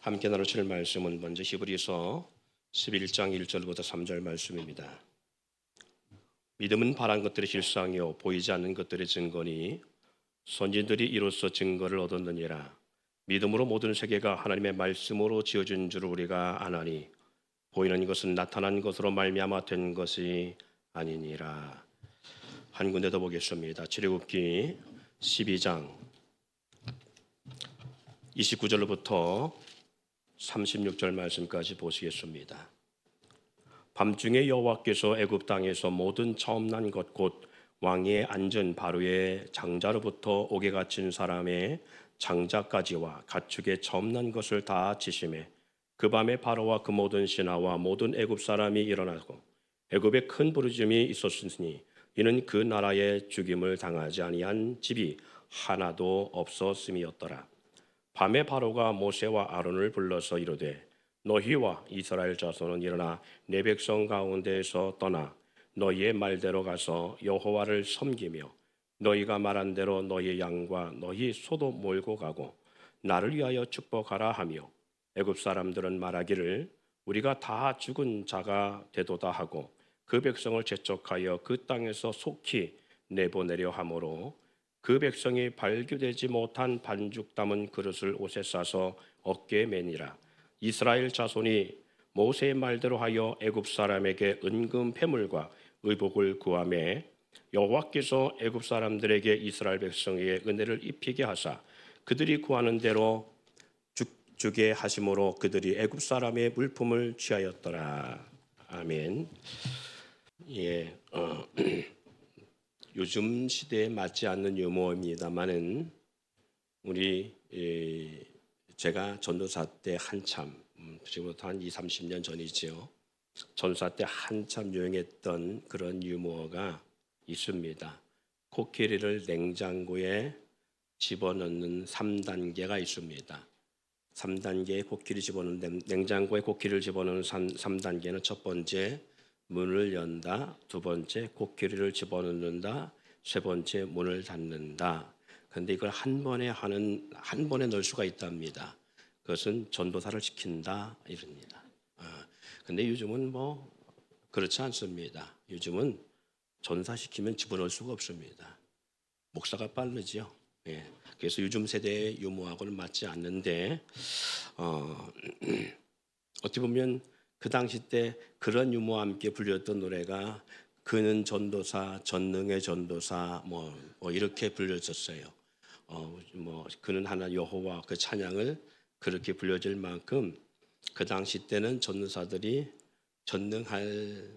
함께 나누실 말씀은 먼저 히브리서 11장 1절부터 3절 말씀입니다. 믿음은 바란 것들의 실상이요 보이지 않는 것들의 증거니 선진들이 이로써 증거를 얻었느니라. 믿음으로 모든 세계가 하나님의 말씀으로 지어진 줄을 우리가 아나니 보이는 것은 나타난 것으로 말미암아 된 것이 아니니라. 한 군데 더 보겠습니다. 출애굽기 12장 29절로부터 36절 말씀까지 보시겠습니다. 밤중에 여호와께서 애굽 땅에서 모든 처음 난 것 곧 왕위에 앉은 바로의 장자로부터 옥에 갇힌 사람의 장자까지와 가축의 처음 난 것을 다 치심해 그 밤에 바로와 그 모든 신하와 모든 애굽 사람이 일어나고 애굽에 큰 부르짐이 있었으니 이는 그 나라의 죽임을 당하지 아니한 집이 하나도 없었음이었더라. 밤에 바로가 모세와 아론을 불러서 이르되 너희와 이스라엘 자손은 일어나 내 백성 가운데에서 떠나 너희의 말대로 가서 여호와를 섬기며 너희가 말한 대로 너희 양과 너희 소도 몰고 가고 나를 위하여 축복하라 하며 애굽 사람들은 말하기를 우리가 다 죽은 자가 되도다 하고 그 백성을 재촉하여 그 땅에서 속히 내보내려 하므로 그 백성이 발교되지 못한 반죽 담은 그릇을 옷에 싸서 어깨에 매니라. 이스라엘 자손이 모세의 말대로 하여 애굽 사람에게 은금 패물과 의복을 구하매 여호와께서 애굽 사람들에게 이스라엘 백성에게 은혜를 입히게 하사 그들이 구하는 대로 죽게 하심으로 그들이 애굽 사람의 물품을 취하였더라. 아멘. 예. 요즘 시대에 맞지 않는 유머입니다만은 우리 제가 전도사 때 한참 지금부터 한 20, 30년 전이지요. 전도사 때 한참 유행했던 그런 유머가 있습니다. 코끼리를 냉장고에 집어넣는 3단계가 있습니다. 3단계의 코끼리 집어넣는 냉장고에 코끼리를 집어넣는 3단계는 첫 번째 문을 연다, 두 번째 코끼리를 집어넣는다, 세 번째 문을 닫는다. 그런데 이걸 한 번에 넣을 수가 있답니다. 그것은 전도사를 시킨다 이럽니다. 근데 요즘은 뭐 그렇지 않습니다. 요즘은 전사 시키면 집어넣을 수가 없습니다. 목사가 빠르죠. 예. 그래서 요즘 세대의 유머하고는 맞지 않는데 어떻게 보면 그 당시 때 그런 유머와 함께 불렸던 노래가 그는 전도사, 전능의 전도사 뭐 이렇게 불려졌어요. 그는 하나 여호와 그 찬양을 그렇게 불려질 만큼 그 당시 때는 전도사들이 전능하다라고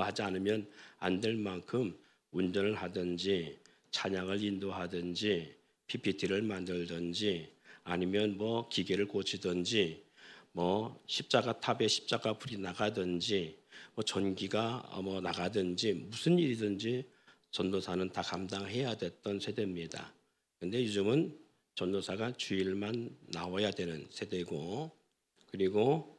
하지 않으면 안 될 만큼 운전을 하든지 찬양을 인도하든지 PPT를 만들든지 아니면 뭐 기계를 고치든지 뭐 십자가 탑에 십자가 불이 나가든지 뭐 전기가 나가든지 무슨 일이든지 전도사는 다 감당해야 됐던 세대입니다. 근데 요즘은 전도사가 주일만 나와야 되는 세대고 그리고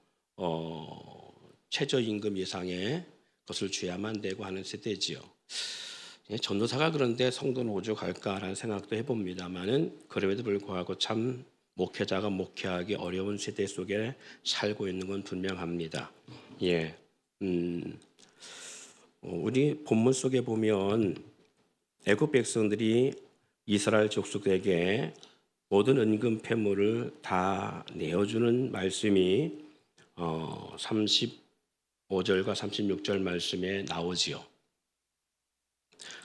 최저임금 이상의 것을 줘야만 되고 하는 세대지요. 전도사가 그런데 성도는 오죽할까라는 생각도 해봅니다만은 그럼에도 불구하고 참 목회자가 목회하기 어려운 세대 속에 살고 있는 건 분명합니다. 예, 우리 본문 속에 보면 애굽 백성들이 이스라엘 족속에게 모든 은금 패물을 다 내어주는 말씀이 35절과 36절 말씀에 나오지요.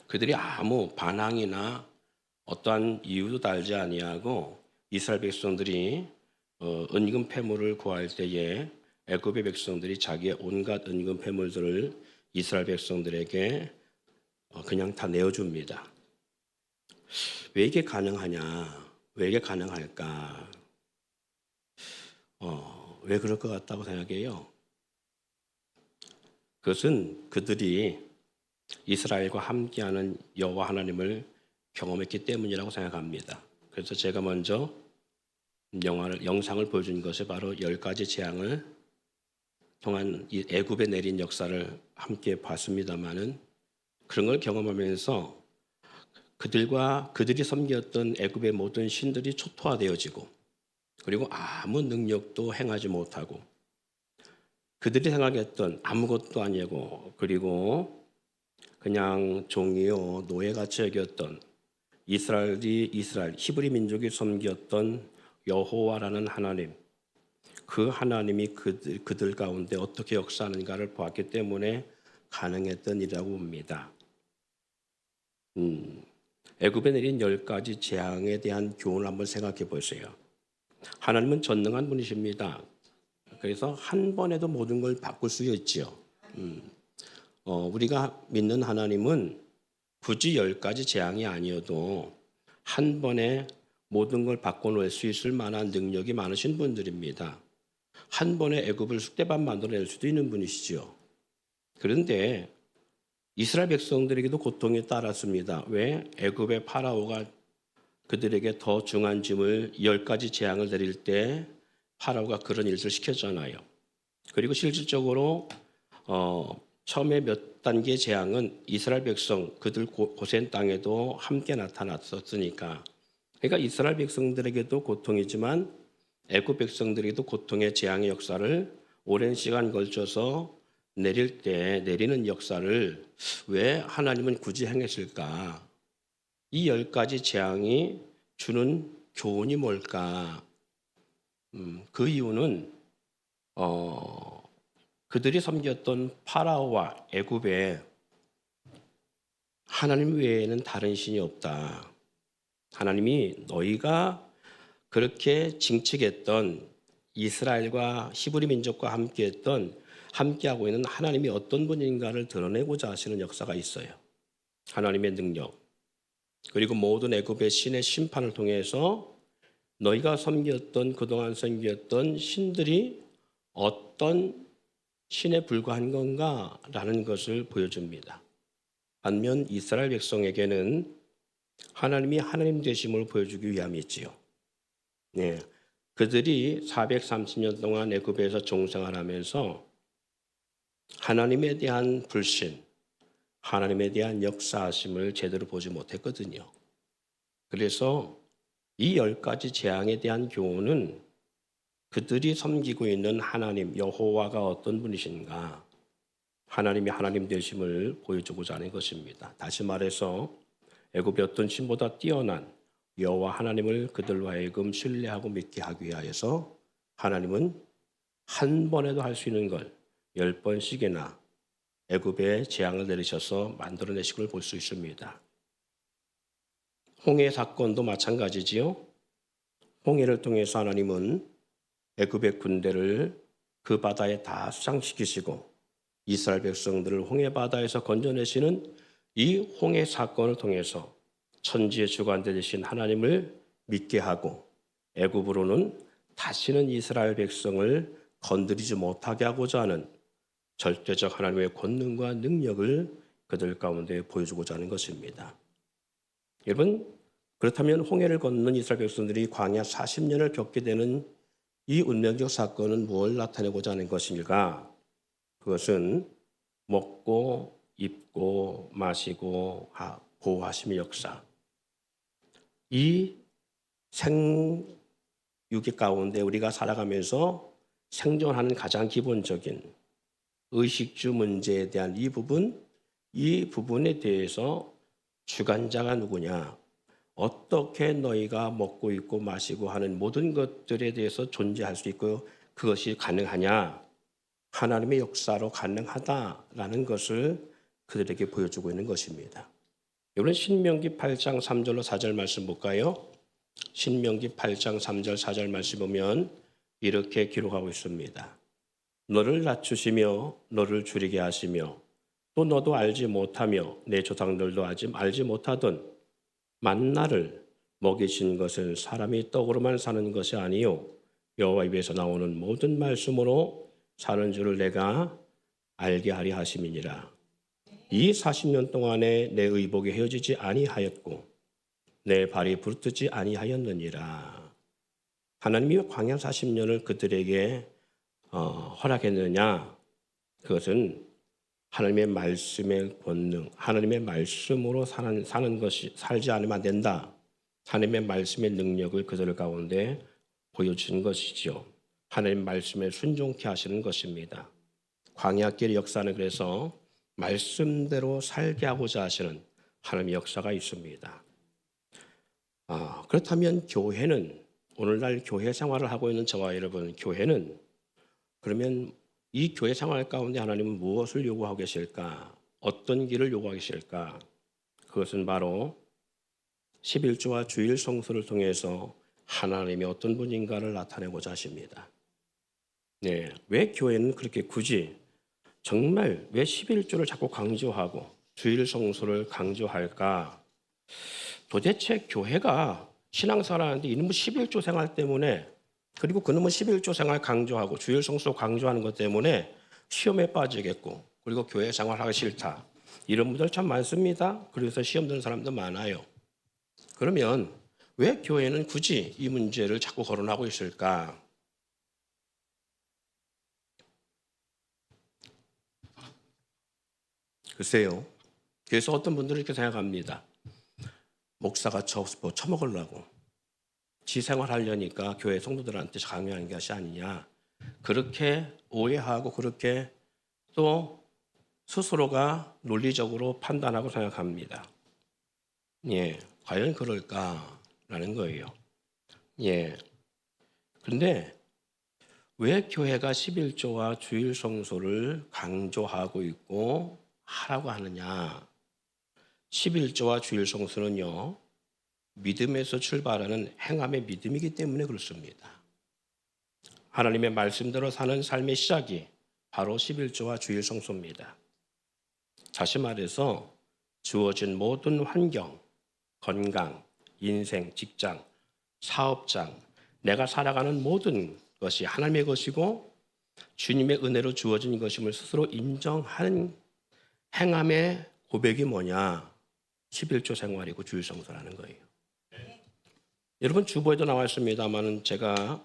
그들이 아무 반항이나 어떠한 이유도 달지 아니하고 이스라엘 백성들이 은금 패물을 구할 때에 애굽의 백성들이 자기의 온갖 은금 패물들을 이스라엘 백성들에게 그냥 다 내어줍니다. 왜 이게 가능하냐? 왜 이게 가능할까? 왜 그럴 것 같다고 생각해요? 그것은 그들이 이스라엘과 함께하는 여호와 하나님을 경험했기 때문이라고 생각합니다. 그래서 제가 먼저 영상을 보여준 것이 바로 10가지 재앙을 통한 이 애굽에 내린 역사를 함께 봤습니다마는 그런 걸 경험하면서 그들이 섬겼던 애굽의 모든 신들이 초토화되어지고 그리고 아무 능력도 행하지 못하고 그들이 생각했던 아무것도 아니고 그리고 그냥 종이요 노예같이 여겼던 이스라엘 히브리 민족이 섬겼던 여호와라는 하나님, 그 하나님이 그들 가운데 어떻게 역사하는가를 보았기 때문에 가능했던 일이라고 봅니다. 애굽에 내린 10가지 재앙에 대한 교훈을 한번 생각해 보세요. 하나님은 전능한 분이십니다. 그래서 한 번에도 모든 걸 바꿀 수 있지요. 우리가 믿는 하나님은 굳이 10가지 재앙이 아니어도 한 번에 모든 걸 바꿔놓을 수 있을 만한 능력이 많으신 분들입니다. 한 번에 애굽을 쑥대밭 만들어낼 수도 있는 분이시죠. 그런데 이스라엘 백성들에게도 고통이 따랐습니다. 왜? 애굽의 파라오가 그들에게 더 중한 짐을 10가지 재앙을 내릴 때 파라오가 그런 일들을 시켰잖아요. 그리고 실질적으로 처음에 몇 단계 재앙은 이스라엘 백성 그들 고센 땅에도 함께 나타났었으니까, 그러니까 이스라엘 백성들에게도 고통이지만 애굽 백성들에게도 고통의 재앙의 역사를 오랜 시간 걸쳐서 내리는 역사를 왜 하나님은 굳이 행했을까? 이 10가지 재앙이 주는 교훈이 뭘까? 그 이유는 그들이 섬겼던 파라오와 애굽에 하나님 외에는 다른 신이 없다. 하나님이 너희가 그렇게 징측했던 이스라엘과 히브리 민족과 함께하고 있는 하나님이 어떤 분인가를 드러내고자 하시는 역사가 있어요. 하나님의 능력, 그리고 모든 애굽의 신의 심판을 통해서 너희가 그동안 섬겼던 신들이 어떤 신에 불과한 건가라는 것을 보여줍니다. 반면 이스라엘 백성에게는 하나님이 하나님 되심을 보여주기 위함이지요. 네, 그들이 430년 동안 애굽에서 종생활하면서 하나님에 대한 불신, 하나님에 대한 역사하심을 제대로 보지 못했거든요. 그래서 이 10가지 재앙에 대한 교훈은 그들이 섬기고 있는 하나님 여호와가 어떤 분이신가, 하나님이 하나님 되심을 보여주고자 하는 것입니다. 다시 말해서 애굽의 어떤 신보다 뛰어난 여호와 하나님을 그들로 하여금 신뢰하고 믿게 하기 위하여서 하나님은 한 번에도 할 수 있는 걸 10번씩이나 애굽에 재앙을 내리셔서 만들어내신 걸 볼 수 있습니다. 홍해 사건도 마찬가지지요. 홍해를 통해서 하나님은 애굽의 군대를 그 바다에 다 수장시키시고 이스라엘 백성들을 홍해 바다에서 건져내시는 이 홍해 사건을 통해서 천지의 주관자 되신 하나님을 믿게 하고 애굽으로는 다시는 이스라엘 백성을 건드리지 못하게 하고자 하는 절대적 하나님의 권능과 능력을 그들 가운데 보여주고자 하는 것입니다. 여러분, 그렇다면 홍해를 건너는 이스라엘 백성들이 광야 40년을 겪게 되는 이 운명적 사건은 뭘 나타내고자 하는 것인가? 그것은 먹고 입고 마시고 보호하심의 역사. 이 생육의 가운데 우리가 살아가면서 생존하는 가장 기본적인 의식주 문제에 대한 이 부분에 대해서 주관자가 누구냐? 어떻게 너희가 먹고 입고 마시고 하는 모든 것들에 대해서 존재할 수 있고 그것이 가능하냐? 하나님의 역사로 가능하다라는 것을 그들에게 보여주고 있는 것입니다. 여러분 신명기 8장 3절로 4절 말씀 볼까요? 신명기 8장 3절 4절 말씀 보면 이렇게 기록하고 있습니다. 너를 낮추시며 너를 줄이게 하시며 또 너도 알지 못하며 내 조상들도 알지 못하던 만나를 먹이신 것은 사람이 떡으로만 사는 것이 아니요 여호와 입에서 나오는 모든 말씀으로 사는 줄을 내가 알게 하리 하심이니라. 이 40년 동안에 내 의복이 헤어지지 아니하였고 내 발이 부르트지 아니하였느니라. 하나님이 광야 40년을 그들에게 허락했느냐? 그것은 하나님의 말씀의 권능, 하나님의 말씀으로 살지 않으면 안 된다. 하나님의 말씀의 능력을 그들 가운데 보여준 것이죠. 하나님 말씀에 순종케 하시는 것입니다. 광야길의 역사는 그래서 말씀대로 살게 하고자 하시는 하나님의 역사가 있습니다. 그렇다면 교회는, 오늘날 교회 생활을 하고 있는 저와 여러분, 교회는 그러면 이 교회 생활 가운데 하나님은 무엇을 요구하고 계실까? 어떤 길을 요구하고 계실까? 그것은 바로 11조와 주일 성수를 통해서 하나님이 어떤 분인가를 나타내고자 하십니다. 네, 왜 교회는 그렇게 굳이 정말 왜 11조를 자꾸 강조하고 주일 성수를 강조할까? 도대체 교회가 신앙생활 하는데 이놈의 11조 생활 때문에, 그리고 그놈의 11조 생활 강조하고 주일 성수 강조하는 것 때문에 시험에 빠지겠고, 그리고 교회 생활하기 싫다, 이런 분들 참 많습니다. 그래서 시험 드는 사람도 많아요. 그러면 왜 교회는 굳이 이 문제를 자꾸 거론하고 있을까? 글쎄요. 그래서 어떤 분들은 이렇게 생각합니다. 목사가 처먹으려고, 지 생활하려니까 교회 성도들한테 강요하는 것이 아니냐, 그렇게 오해하고 그렇게 또 스스로가 논리적으로 판단하고 생각합니다. 예, 과연 그럴까라는 거예요. 예, 그런데 왜 교회가 11조와 주일 성소를 강조하고 있고 하라고 하느냐? 11조와 주일 성수는요, 믿음에서 출발하는 행함의 믿음이기 때문에 그렇습니다. 하나님의 말씀대로 사는 삶의 시작이 바로 11조와 주일 성수입니다. 다시 말해서 주어진 모든 환경, 건강, 인생, 직장, 사업장, 내가 살아가는 모든 것이 하나님의 것이고 주님의 은혜로 주어진 것임을 스스로 인정하는 행함의 고백이 뭐냐? 11조 생활이고 주일 성수라는 거예요. 여러분, 주보에도 나와 있습니다만 제가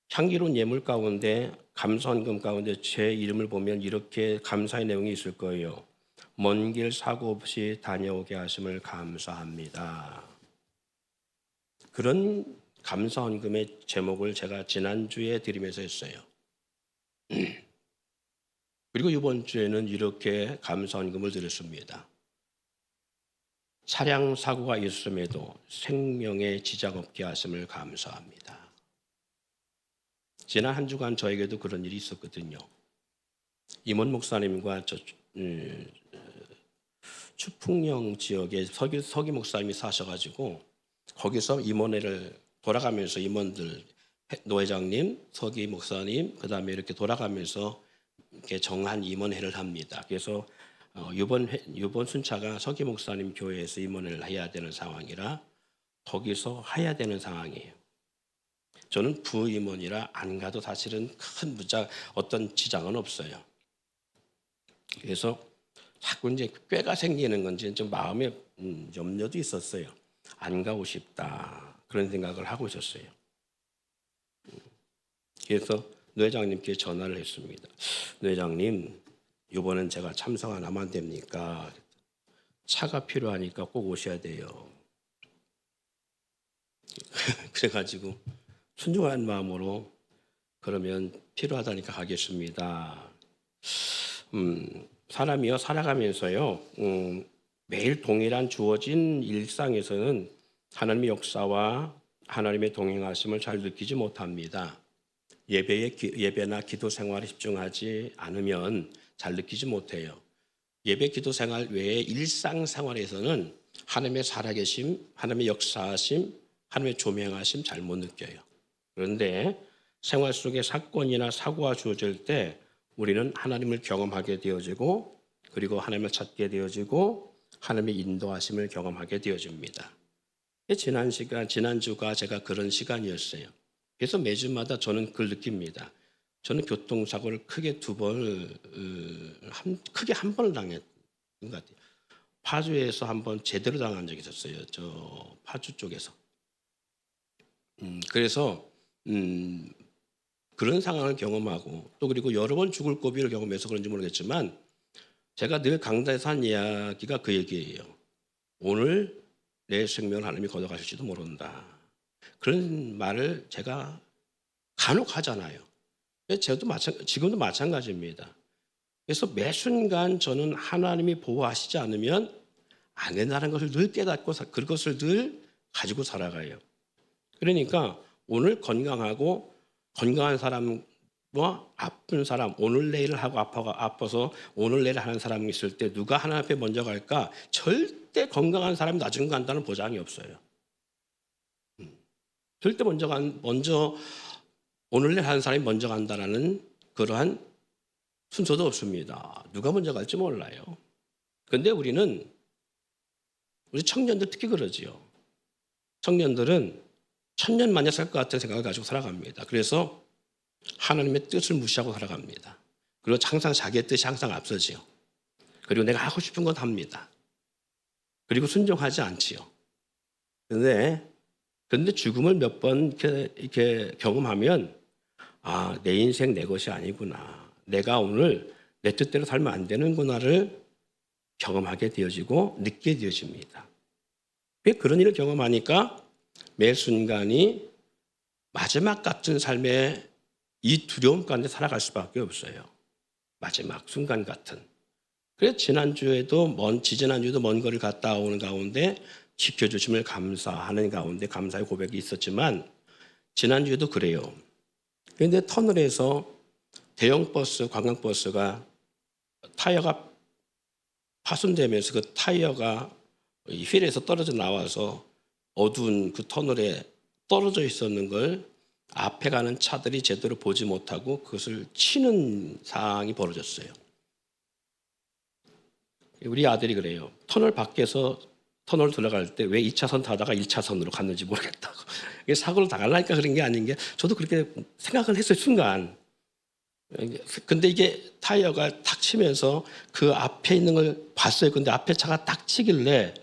향기로운 예물 가운데, 감사헌금 가운데 제 이름을 보면 이렇게 감사의 내용이 있을 거예요. 먼 길 사고 없이 다녀오게 하심을 감사합니다. 그런 감사헌금의 제목을 제가 지난주에 드리면서 했어요. 그리고 이번 주에는 이렇게 감사헌금을 드렸습니다. 차량 사고가 있음에도 생명에 지장 없게 하심을 감사합니다. 지난 한 주간 저에게도 그런 일이 있었거든요. 임원 목사님과 추풍령 지역에 서기 목사님이 사셔가지고 거기서 임원회를 돌아가면서 임원들, 노회장님, 서기 목사님, 그다음에 이렇게 돌아가면서 이렇게 정한 임원회를 합니다. 그래서 이번 순차가 서기 목사님 교회에서 임원을 해야 되는 상황이라 거기서 해야 되는 상황이에요. 저는 부임원이라 안 가도 사실은 큰 어떤 지장은 없어요. 그래서 자꾸 이제 꾀가 생기는 건지 좀 마음에 염려도 있었어요. 안 가고 싶다, 그런 생각을 하고 있었어요. 그래서 노 회장님께 전화를 했습니다. 노 회장님, 이번엔 제가 참석 안 하면 안 됩니까? 차가 필요하니까 꼭 오셔야 돼요. 그래가지고 순종한 마음으로 그러면 필요하다니까 가겠습니다. 사람이요, 살아가면서요, 매일 동일한 주어진 일상에서는 하나님의 역사와 하나님의 동행하심을 잘 느끼지 못합니다. 예배나 기도 생활에 집중하지 않으면 잘 느끼지 못해요. 예배 기도 생활 외에 일상생활에서는 하나님의 살아계심, 하나님의 역사하심, 하나님의 조명하심 잘 못 느껴요. 그런데 생활 속에 사건이나 사고가 주어질 때 우리는 하나님을 경험하게 되어지고, 그리고 하나님을 찾게 되어지고, 하나님의 인도하심을 경험하게 되어집니다. 지난주가 제가 그런 시간이었어요. 그래서 매주마다 저는 그걸 느낍니다. 저는 교통사고를 크게 크게 한 번을 당했던 것 같아요. 파주에서 한 번 제대로 당한 적이 있었어요. 저 파주 쪽에서. 그래서 그런 상황을 경험하고, 또 그리고 여러 번 죽을 고비를 경험해서 그런지 모르겠지만 제가 늘 강단에서 한 이야기가 그 얘기예요. 오늘 내 생명을 하나님이 걷어가실지도 모른다. 그런 말을 제가 간혹 하잖아요. 지금도 마찬가지입니다. 그래서 매 순간 저는 하나님이 보호하시지 않으면 안 된다는 것을 늘 깨닫고 그것을 늘 가지고 살아가요. 그러니까 오늘 건강한 사람과 아픈 사람, 오늘 내일을 하고 아파서 오늘 내일 하는 사람이 있을 때 누가 하나님 앞에 먼저 갈까? 절대 건강한 사람이 나중 간다는 보장이 없어요. 절대 먼저 오늘 내일 하는 사람이 먼저 간다라는 그러한 순서도 없습니다. 누가 먼저 갈지 몰라요. 근데 우리 청년들 특히 그러지요. 청년들은 천년만년 살 것 같은 생각을 가지고 살아갑니다. 그래서 하나님의 뜻을 무시하고 살아갑니다. 그리고 항상 자기의 뜻이 항상 앞서지요. 그리고 내가 하고 싶은 건 합니다. 그리고 순종하지 않지요. 근데 죽음을 몇 번 이렇게 경험하면 내 인생 내 것이 아니구나. 내가 오늘 내 뜻대로 살면 안 되는구나를 경험하게 되어지고 느끼게 되어집니다. 그런 일을 경험하니까 매 순간이 마지막 같은 삶의 이 두려움 가운데 살아갈 수밖에 없어요. 마지막 순간 같은. 그래서 지지난주에도 먼 거리를 갔다 오는 가운데 지켜주심을 감사하는 가운데 감사의 고백이 있었지만 지난주에도 그래요. 그런데 터널에서 대형 버스, 관광버스가 타이어가 파손되면서 그 타이어가 휠에서 떨어져 나와서 어두운 그 터널에 떨어져 있었는 걸 앞에 가는 차들이 제대로 보지 못하고 그것을 치는 상황이 벌어졌어요. 우리 아들이 그래요. 터널 밖에서 터널 들어갈 때 왜 2차선 타다가 1차선으로 갔는지 모르겠다고. 이게 사고를 당하려니까 그런 게 아닌 게 저도 그렇게 생각을 했어요, 순간. 근데 이게 타이어가 탁 치면서 그 앞에 있는 걸 봤어요. 근데 앞에 차가 딱 치길래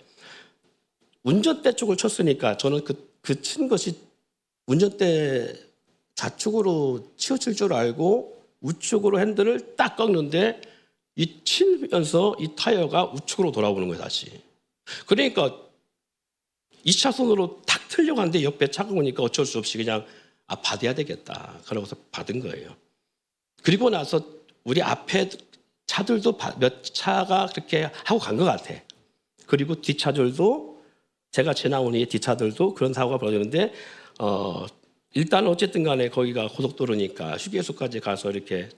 운전대 쪽을 쳤으니까 저는 그 친 것이 운전대 좌측으로 치우칠 줄 알고 우측으로 핸들을 딱 꺾는데 이 치면서 이 타이어가 우측으로 돌아오는 거예요, 다시. 그러니까 2차선으로 탁 틀려가는데 옆에 차가 오니까 어쩔 수 없이 그냥 받아야 되겠다. 그러고서 받은 거예요. 그리고 나서 우리 앞에 차들도 몇 차가 그렇게 하고 간 것 같아. 그리고 뒷차들도 제가 지나오니 뒷차들도 그런 사고가 벌어졌는데 일단 어쨌든 간에 거기가 고속도로니까 휴게소까지 가서 이렇게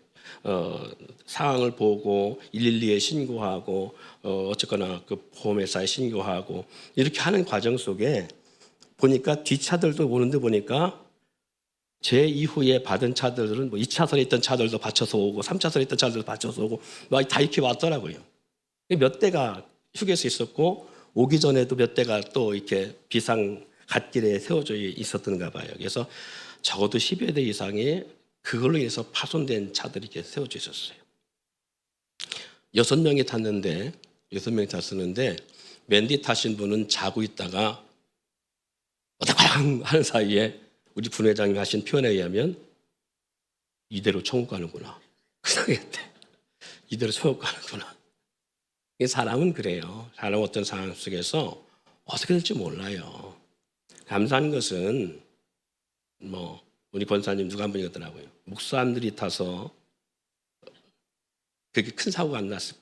상황을 보고 112에 신고하고 어쨌거나 그 보험회사에 신고하고 이렇게 하는 과정 속에 보니까 뒷차들도 오는데 보니까 제 이후에 받은 차들은 뭐 2차선에 있던 차들도 받쳐서 오고 3차선에 있던 차들도 받쳐서 오고 막 다 이렇게 왔더라고요. 몇 대가 휴게소에 있었고 오기 전에도 몇 대가 또 이렇게 비상 갓길에 세워져 있었던가 봐요. 그래서 적어도 10여 대 이상의 그걸로 인해서 파손된 차들이 이렇게 세워져 있었어요. 6명이 탔었는데 맨 뒤 타신 분은 자고 있다가 어다광 하는 사이에 우리 분회장이 하신 표현에 의하면 이대로 천국 가는구나. 그 생각했대. 이대로 천국 가는구나. 사람은 그래요. 사람 어떤 상황 속에서 어떻게 될지 몰라요. 감사한 것은 우리 권사님 누가 한 분이 그러더라고요. 목사님들이 타서 그렇게 큰 사고가 안 났지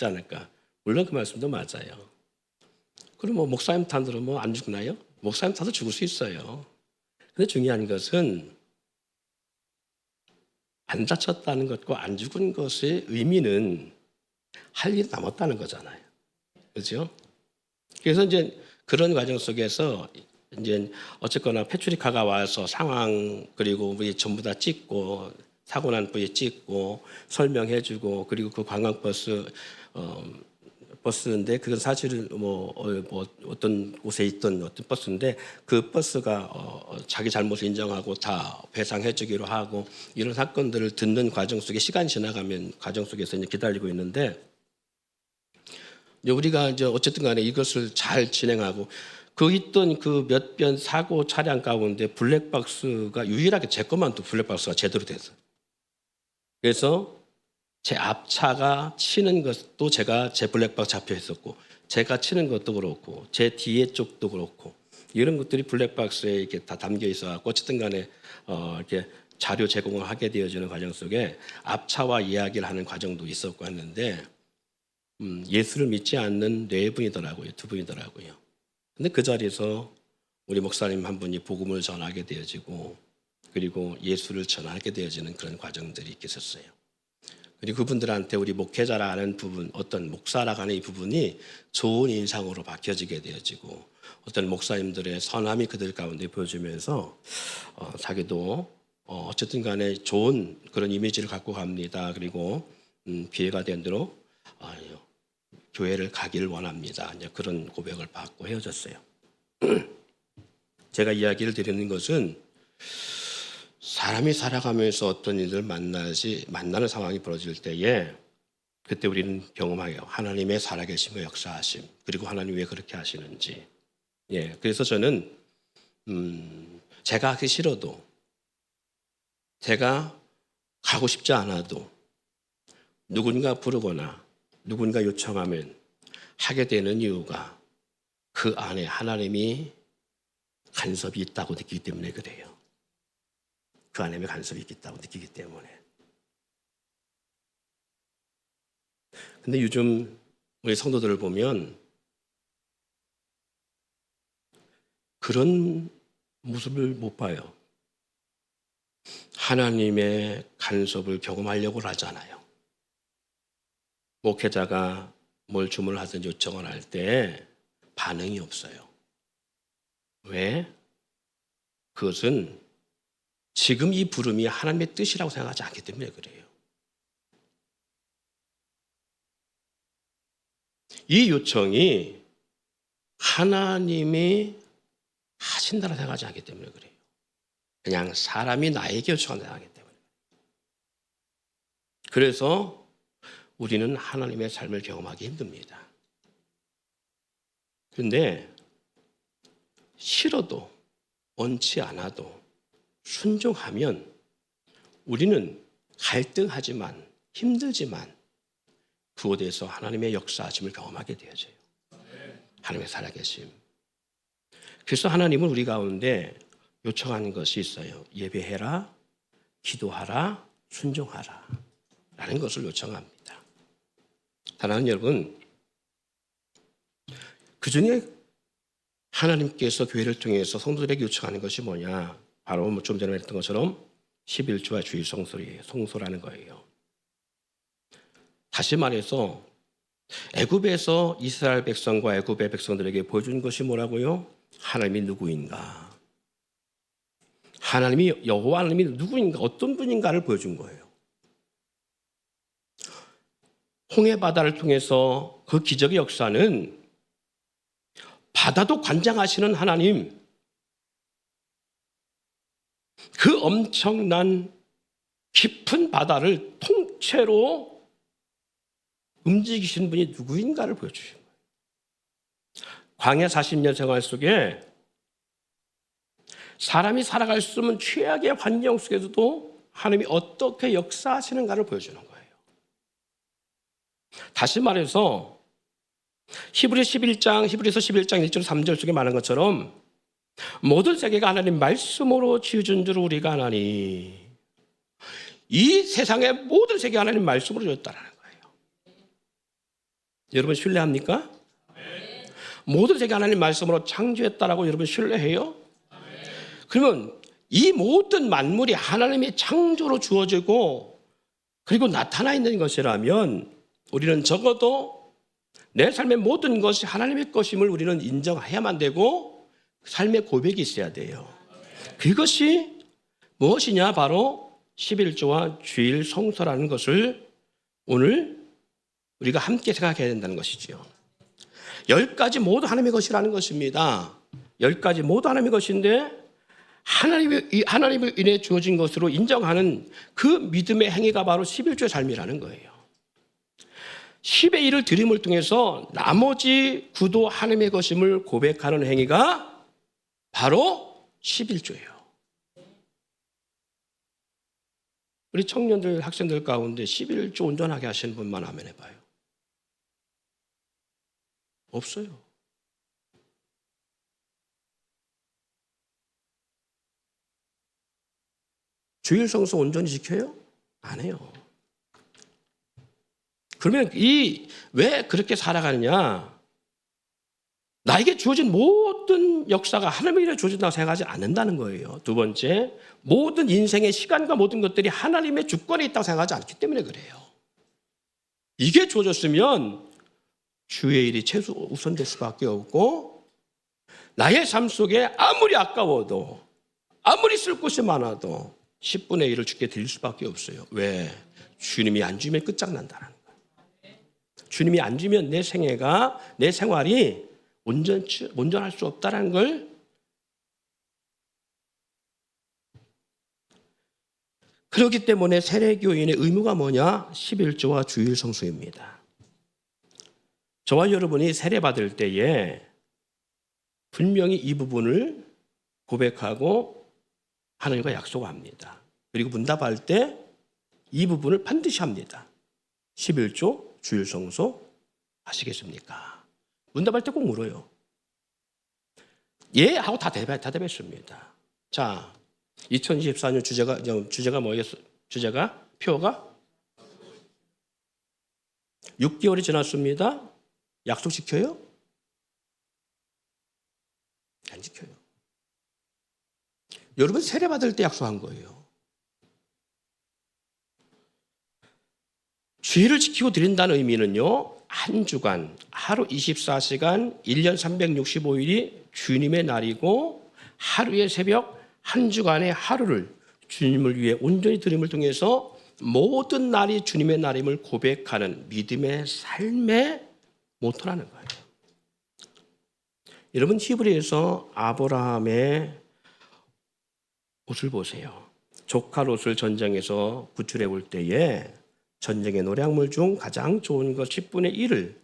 않을까. 물론 그 말씀도 맞아요. 그럼 목사님 탄으로 안 죽나요? 목사님 타도 죽을 수 있어요. 근데 중요한 것은 안 다쳤다는 것과 안 죽은 것의 의미는 할 일이 남았다는 거잖아요. 그렇죠? 그래서 이제 그런 과정 속에서 이제 어쨌거나 패추리카가 와서 상황 그리고 우리 전부 다 찍고 사고 난 부위 찍고 설명해주고 그리고 그 관광버스 버스인데 그건 사실은 어떤 곳에 있던 어떤 버스인데 그 버스가 자기 잘못을 인정하고 다 배상해주기로 하고 이런 사건들을 듣는 과정 속에 시간이 지나가면 과정 속에서 이제 기다리고 있는데 우리가 이제 어쨌든 간에 이것을 잘 진행하고 그 있던 그 몇 번 사고 차량 가운데 블랙박스가 유일하게 제 것만 또 블랙박스가 제대로 됐어요. 그래서 제 앞차가 치는 것도 제 블랙박스 잡혀 있었고 제가 치는 것도 그렇고 제 뒤에 쪽도 그렇고 이런 것들이 블랙박스에 이렇게 다 담겨 있어갖고 어쨌든 간에 이렇게 자료 제공을 하게 되어지는 과정 속에 앞차와 이야기를 하는 과정도 있었고 했는데 예수를 믿지 않는 네 분이더라고요. 두 분이더라고요. 근데 그 자리에서 우리 목사님 한 분이 복음을 전하게 되어지고 그리고 예수를 전하게 되어지는 그런 과정들이 있었어요. 그리고 그분들한테 우리 목회자라는 부분, 어떤 목사라고 하는 이 부분이 좋은 인상으로 바뀌어지게 되어지고 어떤 목사님들의 선함이 그들 가운데 보여주면서 자기도 어쨌든 간에 좋은 그런 이미지를 갖고 갑니다. 그리고 기회가 된 대로 교회를 가기를 원합니다. 이제 그런 고백을 받고 헤어졌어요. 제가 이야기를 드리는 것은 사람이 살아가면서 어떤 일을 만나는 상황이 벌어질 때에 그때 우리는 경험해요. 하나님의 살아계심과 역사하심, 그리고 하나님이 왜 그렇게 하시는지. 예, 그래서 저는 제가 하기 싫어도, 제가 가고 싶지 않아도 누군가 부르거나 누군가 요청하면 하게 되는 이유가 그 안에 하나님이 간섭이 있다고 느끼기 때문에 그래요. 그 안에 간섭이 있다고 느끼기 때문에. 근데 요즘 우리 성도들을 보면 그런 모습을 못 봐요. 하나님의 간섭을 경험하려고 하잖아요. 목회자가 뭘 주문을 하든지 요청을 할 때 반응이 없어요. 왜? 그것은 지금 이 부름이 하나님의 뜻이라고 생각하지 않기 때문에 그래요. 이 요청이 하나님이 하신다고 생각하지 않기 때문에 그래요. 그냥 사람이 나에게 요청한다고 생각하기 때문에. 그래서 우리는 하나님의 삶을 경험하기 힘듭니다. 그런데 싫어도 원치 않아도 순종하면 우리는 갈등하지만 힘들지만 그곳에서 하나님의 역사하심을 경험하게 되어져요. 하나님의 살아계심. 그래서 하나님은 우리 가운데 요청하는 것이 있어요. 예배해라, 기도하라, 순종하라 라는 것을 요청합니다. 사랑하는 여러분, 그 중에 하나님께서 교회를 통해서 성도들에게 요청하는 것이 뭐냐? 바로 좀 전에 말했던 것처럼 11조와 주일 성소리예요. 성소라는 거예요. 다시 말해서 애굽에서 이스라엘 백성과 애굽의 백성들에게 보여준 것이 뭐라고요? 하나님이 누구인가? 하나님이 여호와 하나님이 누구인가? 어떤 분인가를 보여준 거예요. 홍해 바다를 통해서 그 기적의 역사는 바다도 관장하시는 하나님, 그 엄청난 깊은 바다를 통째로 움직이신 분이 누구인가를 보여주신 거예요. 광야 40년 생활 속에 사람이 살아갈 수 없는 최악의 환경 속에서도 하나님이 어떻게 역사하시는가를 보여주는 거예요. 다시 말해서 히브리서 11장 1절 3절 속에 말한 것처럼 모든 세계가 하나님 말씀으로 지어진 줄 우리가 아나니, 이 세상의 모든 세계가 하나님 말씀으로 지었다는 거예요. 여러분 신뢰합니까? 네. 모든 세계가 하나님 말씀으로 창조했다라고 여러분 신뢰해요? 네. 그러면 이 모든 만물이 하나님의 창조로 주어지고 그리고 나타나 있는 것이라면 우리는 적어도 내 삶의 모든 것이 하나님의 것임을 우리는 인정해야만 되고 삶의 고백이 있어야 돼요. 그것이 무엇이냐? 바로 11조와 주일 성소라는 것을 오늘 우리가 함께 생각해야 된다는 것이지요. 10가지 모두 하나님의 것이라는 것입니다. 10가지 모두 하나님의 것인데 하나님을 인해 주어진 것으로 인정하는 그 믿음의 행위가 바로 11조의 삶이라는 거예요. 10의 1을 드림을 통해서 나머지 9도 하나님의 것임을 고백하는 행위가 바로 11조예요. 우리 청년들, 학생들 가운데 11조 온전하게 하시는 분만 아멘 해봐요. 없어요. 주일 성수 온전히 지켜요? 안 해요. 그러면 왜 그렇게 살아가느냐? 나에게 주어진 모든 역사가 하나님에게 주어진다고 생각하지 않는다는 거예요. 두 번째, 모든 인생의 시간과 모든 것들이 하나님의 주권에 있다고 생각하지 않기 때문에 그래요. 이게 주어졌으면 주의 일이 최우선될 수밖에 없고, 나의 삶 속에 아무리 아까워도, 아무리 쓸 곳이 많아도 10분의 1을 주께 드릴 수밖에 없어요. 왜? 주님이 안 주면 끝장난다는 거예요. 주님이 안 주면 내 생활이 온전할 수 없다는 걸. 그렇기 때문에 세례교인의 의무가 뭐냐? 11조와 주일 성수입니다. 저와 여러분이 세례받을 때에 분명히 이 부분을 고백하고 하나님과 약속합니다. 그리고 문답할 때 이 부분을 반드시 합니다. 11조 주일 성수 하시겠습니까? 문답할 때 꼭 물어요. 예 하고 다 대답했습니다. 자, 2024년 주제가 뭐였어요? 표가 6개월이 지났습니다. 약속 지켜요? 안 지켜요. 여러분 세례 받을 때 약속한 거예요. 주일을 지키고 드린다는 의미는요, 한 주간, 하루 24시간, 1년 365일이 주님의 날이고, 하루의 새벽, 한 주간의 하루를 주님을 위해 온전히 드림을 통해서 모든 날이 주님의 날임을 고백하는 믿음의 삶의 모토라는 거예요. 여러분 히브리에서 아브라함의 옷을 보세요. 조카 롯을 전쟁에서 구출해 올 때에 전쟁의 노량물 중 가장 좋은 것 10분의 1을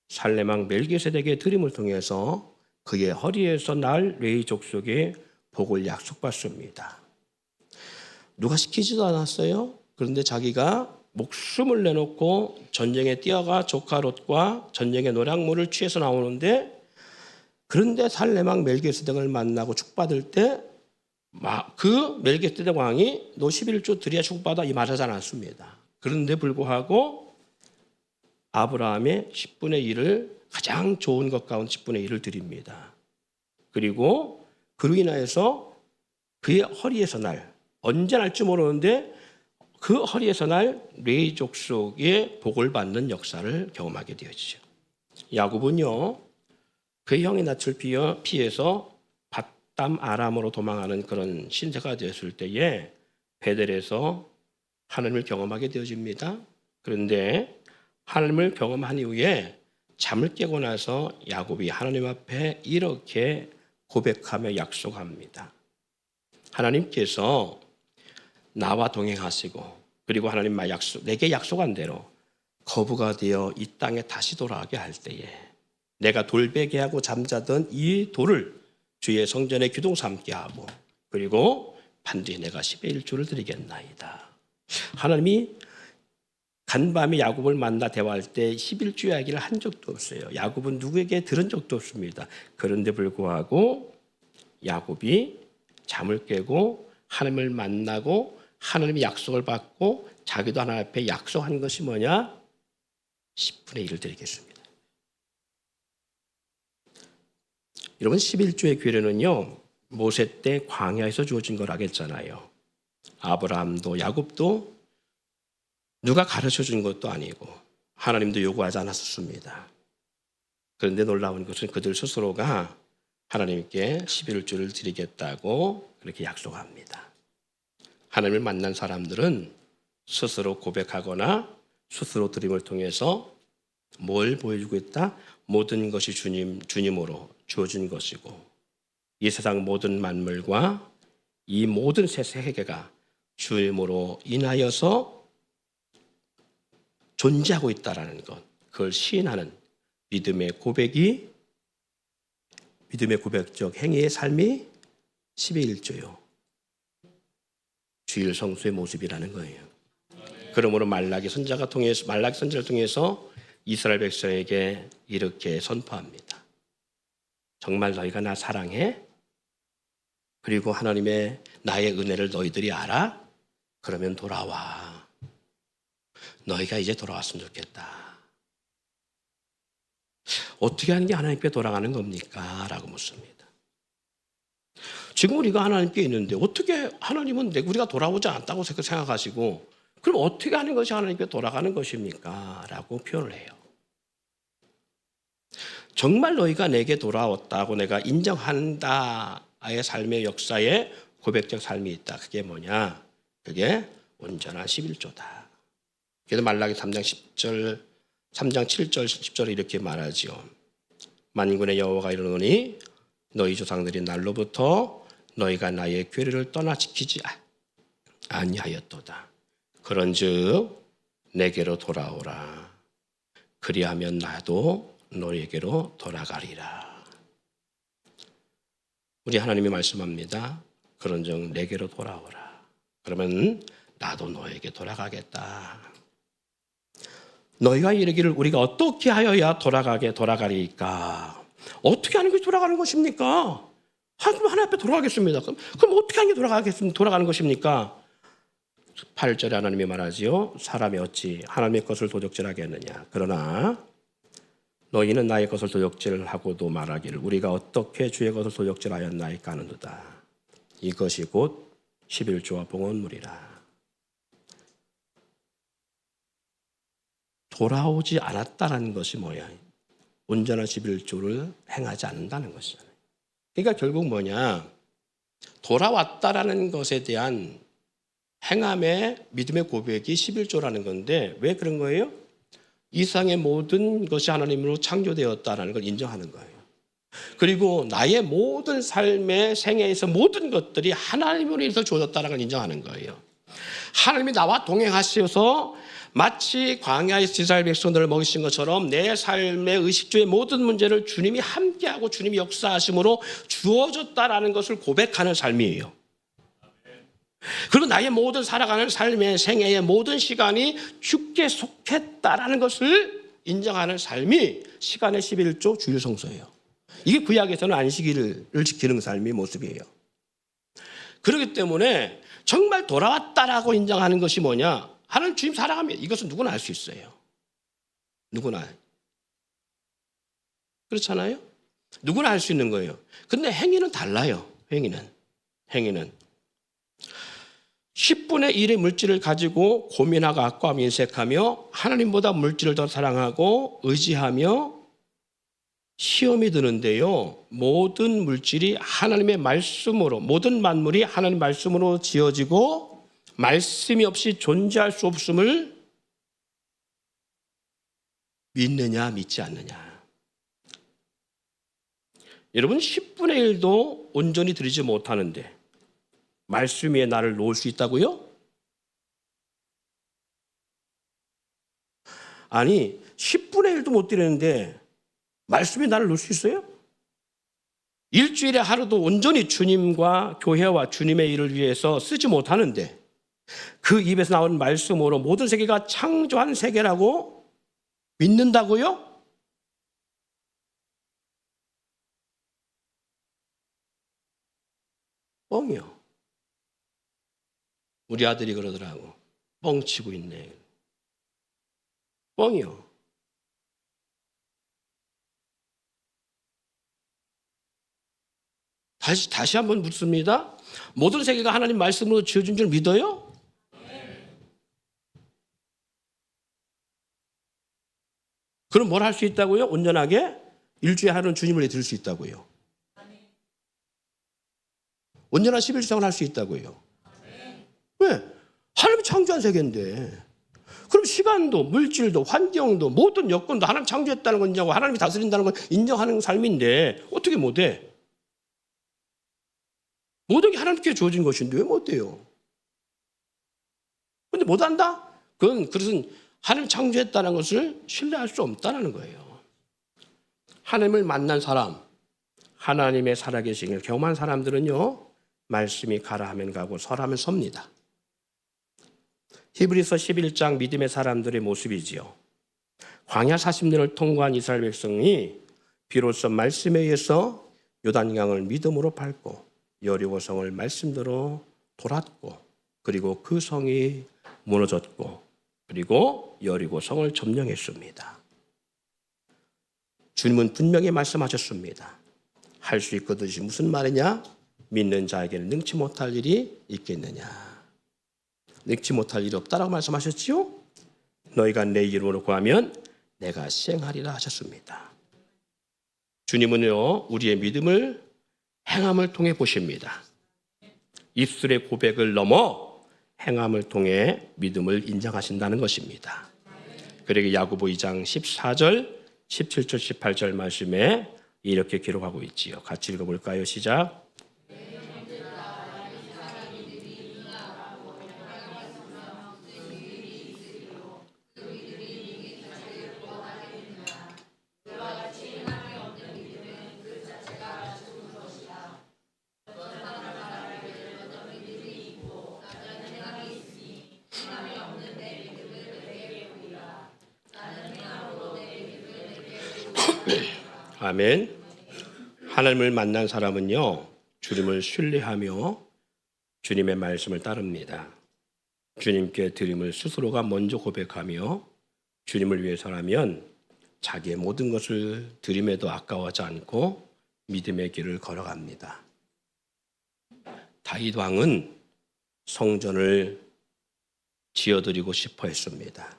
살레망 멜기세덱의 드림을 통해서 그의 허리에서 날 레위 족속의 복을 약속받습니다. 누가 시키지도 않았어요. 그런데 자기가 목숨을 내놓고 전쟁에 뛰어가 조카 롯과 전쟁의 노량물을 취해서 나오는데, 그런데 살레망 멜기세덱을 만나고 축받을 때 그 멜기세덱 왕이 너 11조 드려야 축받아 이 말하지 않았습니다. 그런데 불구하고 아브라함의 10분의 1을, 가장 좋은 것 가운데 10분의 1을 드립니다. 그리고 그로 인하여서 그의 허리에서 날, 언제 날지 모르는데 그 허리에서 날 레위 족속의 복을 받는 역사를 경험하게 되어지죠. 야곱은요, 그의 형의 낯을 피해서 밧담 아람으로 도망하는 그런 신세가 되었을 때에 베델에서 하나님을 경험하게 되어집니다. 그런데 하나님을 경험한 이후에 잠을 깨고 나서 야곱이 하나님 앞에 이렇게 고백하며 약속합니다. 하나님께서 나와 동행하시고, 그리고 하나님 내게 약속한 대로 거부가 되어 이 땅에 다시 돌아가게 할 때에 내가 돌베개 하고 잠자던 이 돌을 주의 성전에 기둥 삼게 하고, 그리고 반드시 내가 10의 1조를 드리겠나이다. 하나님이 간밤에 야곱을 만나 대화할 때 11조 이야기를 한 적도 없어요. 야곱은 누구에게 들은 적도 없습니다. 그런데 불구하고 야곱이 잠을 깨고 하나님을 만나고 하나님의 약속을 받고 자기도 하나님 앞에 약속한 것이 뭐냐? 10분의 1을 드리겠습니다. 여러분 11조의 규례는요, 모세 때 광야에서 주어진 거라고 했잖아요. 아브라함도 야곱도 누가 가르쳐 준 것도 아니고 하나님도 요구하지 않았습니다. 그런데 놀라운 것은 그들 스스로가 하나님께 11조를 드리겠다고 그렇게 약속합니다. 하나님을 만난 사람들은 스스로 고백하거나 스스로 드림을 통해서 뭘 보여주고 있다? 모든 것이 주님으로 주어진 것이고, 이 세상 모든 만물과 이 모든 세계가 주님으로 인하여서 존재하고 있다라는 것, 그걸 시인하는 믿음의 고백적 행위의 삶이 10의 1조요. 주일 성수의 모습이라는 거예요. 그러므로 말라기 선자를 통해서 이스라엘 백성에게 이렇게 선포합니다. 정말 너희가 나 사랑해? 그리고 하나님의 나의 은혜를 너희들이 알아? 그러면 돌아와. 너희가 이제 돌아왔으면 좋겠다. 어떻게 하는 게 하나님께 돌아가는 겁니까? 라고 묻습니다. 지금 우리가 하나님께 있는데 어떻게 하나님은 우리가 돌아오지 않았다고 생각하시고 그럼 어떻게 하는 것이 하나님께 돌아가는 것입니까? 라고 표현을 해요. 정말 너희가 내게 돌아왔다고 내가 인정한다의 삶의 역사에 고백적 삶이 있다. 그게 뭐냐? 그게 온전한 11조다. 그래서 말라기 3장 7절 10절에 이렇게 말하죠. 만군의 여호와가 이르노니 너희 조상들이 날로부터 너희가 나의 규례를 떠나 지키지 아니하였도다. 그런즉 내게로 돌아오라. 그리하면 나도 너희에게로 돌아가리라. 우리 하나님이 말씀합니다. 그런즉 내게로 돌아오라. 그러면 나도 너에게 돌아가겠다. 너희가 이르기를 우리가 어떻게 하여야 돌아가리까? 어떻게 하는 것이 돌아가는 것입니까? 하나님 앞에 돌아가겠습니다. 그럼 어떻게 하는 게 돌아가는 것입니까? 8절에 하나님이 말하지요. 사람이 어찌 하나님의 것을 도적질하게 했느냐. 그러나 너희는 나의 것을 도적질하고도 말하기를 우리가 어떻게 주의 것을 도적질하였나이까 하는도다. 이것이 곧 11조와 봉헌물이라. 돌아오지 않았다는 것이 뭐야? 온전한 11조를 행하지 않는다는 것이잖아요. 그러니까 결국 뭐냐? 돌아왔다라는 것에 대한 행함의 믿음의 고백이 11조라는 건데 왜 그런 거예요? 이 세상의 모든 것이 하나님으로 창조되었다라는 걸 인정하는 거예요. 그리고 나의 모든 삶의 생애에서 모든 것들이 하나님으로 인해서 주어졌다는 걸 인정하는 거예요. 하나님이 나와 동행하셔서 마치 광야에서 이스라엘 백성들을 먹이신 것처럼 내 삶의 의식주의 모든 문제를 주님이 함께하고 주님이 역사하심으로 주어졌다라는 것을 고백하는 삶이에요. 그리고 나의 모든 살아가는 삶의 생애의 모든 시간이 주께 속했다라는 것을 인정하는 삶이 시간의 11조 주일 성소예요. 이게 구약에서는 안식일을 지키는 삶의 모습이에요. 그렇기 때문에 정말 돌아왔다라고 인정하는 것이 뭐냐? 하나님 주님 사랑합니다. 이것은 누구나 알 수 있어요. 누구나. 그렇잖아요? 누구나 알 수 있는 거예요. 근데 행위는 달라요. 행위는 10분의 1의 물질을 가지고 고민하고 악과하며 인색하며 하나님보다 물질을 더 사랑하고 의지하며 시험이 드는데요. 모든 물질이 하나님의 말씀으로 모든 만물이 하나님 말씀으로 지어지고 말씀이 없이 존재할 수 없음을 믿느냐 믿지 않느냐. 여러분 10분의 1도 온전히 드리지 못하는데 말씀 위에 나를 놓을 수 있다고요? 아니 10분의 1도 못 드리는데 말씀 위에 나를 놓을 수 있어요? 일주일에 하루도 온전히 주님과 교회와 주님의 일을 위해서 쓰지 못하는데 그 입에서 나온 말씀으로 모든 세계가 창조한 세계라고 믿는다고요? 뻥이요. 우리 아들이 그러더라고. 뻥치고 있네. 뻥이요. 다시 한번 묻습니다. 모든 세계가 하나님 말씀으로 지어진 줄 믿어요? 그럼 뭘 할 수 있다고요? 온전하게 일주일에 하루는 주님을 드릴 수 있다고요. 온전한 11주상을 할 수 있다고요. 왜? 하나님이 창조한 세계인데. 그럼 시간도 물질도 환경도 모든 여건도 하나님 창조했다는 건 인정하고 하나님이 다스린다는 건 인정하는 삶인데 어떻게 못해? 모든 게 하나님께 주어진 것인데 왜 못해요? 근데 못한다? 그것은 하나님 창조했다는 것을 신뢰할 수 없다는 거예요. 하나님을 만난 사람, 하나님의 살아계신 경험한 사람들은요, 말씀이 가라 하면 가고 서라 하면 섭니다. 히브리서 11장 믿음의 사람들의 모습이지요. 광야 40년을 통과한 이스라엘 백성이 비로소 말씀에 의해서 요단강을 믿음으로 밟고 여리고성을 말씀대로 돌았고 그리고 그 성이 무너졌고 그리고 여리고 성을 점령했습니다. 주님은 분명히 말씀하셨습니다. 할 수 있거든이 무슨 말이냐? 믿는 자에게는 능치 못할 일이 있겠느냐? 능치 못할 일이 없다라고 말씀하셨지요? 너희가 내 이름으로 구하면 내가 시행하리라 하셨습니다. 주님은요, 우리의 믿음을 행함을 통해 보십니다. 입술의 고백을 넘어 행함을 통해 믿음을 인정하신다는 것입니다. 그러기 야고보 2장 14절, 17절, 18절 말씀에 이렇게 기록하고 있지요. 같이 읽어볼까요? 시작. 아멘. 하나님을 만난 사람은요, 주님을 신뢰하며 주님의 말씀을 따릅니다. 주님께 드림을 스스로가 먼저 고백하며 주님을 위해서라면 자기의 모든 것을 드림에도 아까워하지 않고 믿음의 길을 걸어갑니다. 다윗 왕은 성전을 지어드리고 싶어 했습니다.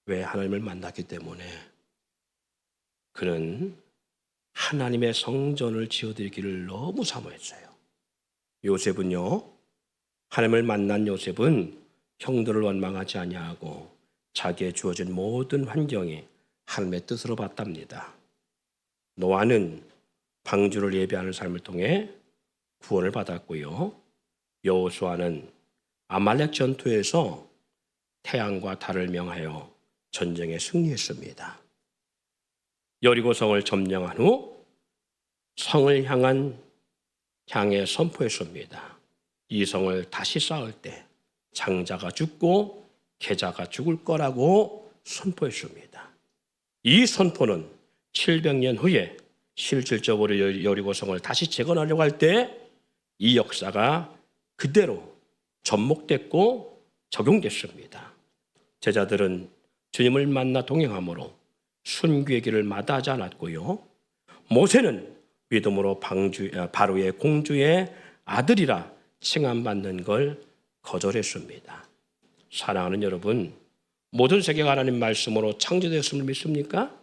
왜? 하나님을 만났기 때문에. 그는 하나님의 성전을 지어드리기를 너무 사모했어요. 요셉은요, 하나님을 만난 요셉은 형들을 원망하지 아니하고 자기의 주어진 모든 환경이 하나님의 뜻으로 봤답니다. 노아는 방주를 예배하는 삶을 통해 구원을 받았고요. 여호수아는 아말렉 전투에서 태양과 달을 명하여 전쟁에 승리했습니다. 여리고성을 점령한 후 성을 향해 선포했습니다. 이 성을 다시 쌓을 때 장자가 죽고 계자가 죽을 거라고 선포했습니다. 이 선포는 700년 후에 실질적으로 여리고성을 다시 재건하려고 할 때 이 역사가 그대로 접목됐고 적용됐습니다. 제자들은 주님을 만나 동행함으로 순교의 길을 마다하지 않았고요. 모세는 믿음으로 바로의 공주의 아들이라 칭함받는 걸 거절했습니다. 사랑하는 여러분, 모든 세계가 하나님 말씀으로 창조되었음을 믿습니까?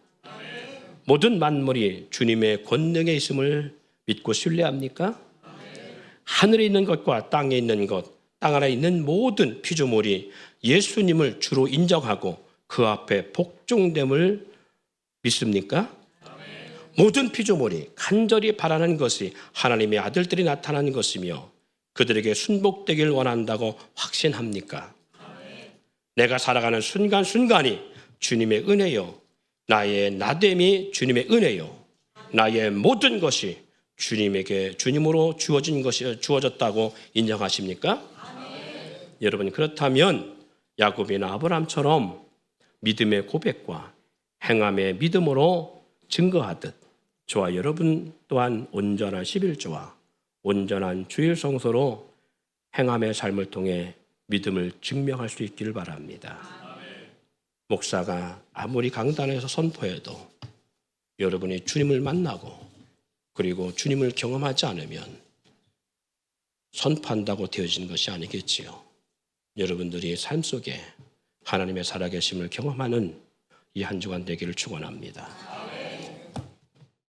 모든 만물이 주님의 권능에 있음을 믿고 신뢰합니까? 하늘에 있는 것과 땅에 있는 것, 땅 아래 있는 모든 피조물이 예수님을 주로 인정하고 그 앞에 복종됨을 믿습니까? 모든 피조물이 간절히 바라는 것이 하나님의 아들들이 나타나는 것이며 그들에게 순복되기를 원한다고 확신합니까? 내가 살아가는 순간순간이 주님의 은혜요, 나의 나됨이 주님의 은혜요, 나의 모든 것이 주님으로 주어졌다고 인정하십니까? 여러분, 그렇다면 야곱이나 아브라함처럼 믿음의 고백과 행함의 믿음으로 증거하듯 저와 여러분 또한 온전한 11조와 온전한 주일 성소로 행함의 삶을 통해 믿음을 증명할 수 있기를 바랍니다. 목사가 아무리 강단에서 선포해도 여러분이 주님을 만나고 그리고 주님을 경험하지 않으면 선포한다고 되어진 것이 아니겠지요. 여러분들이 삶 속에 하나님의 살아계심을 경험하는 이 한 주간 되기를 축원합니다.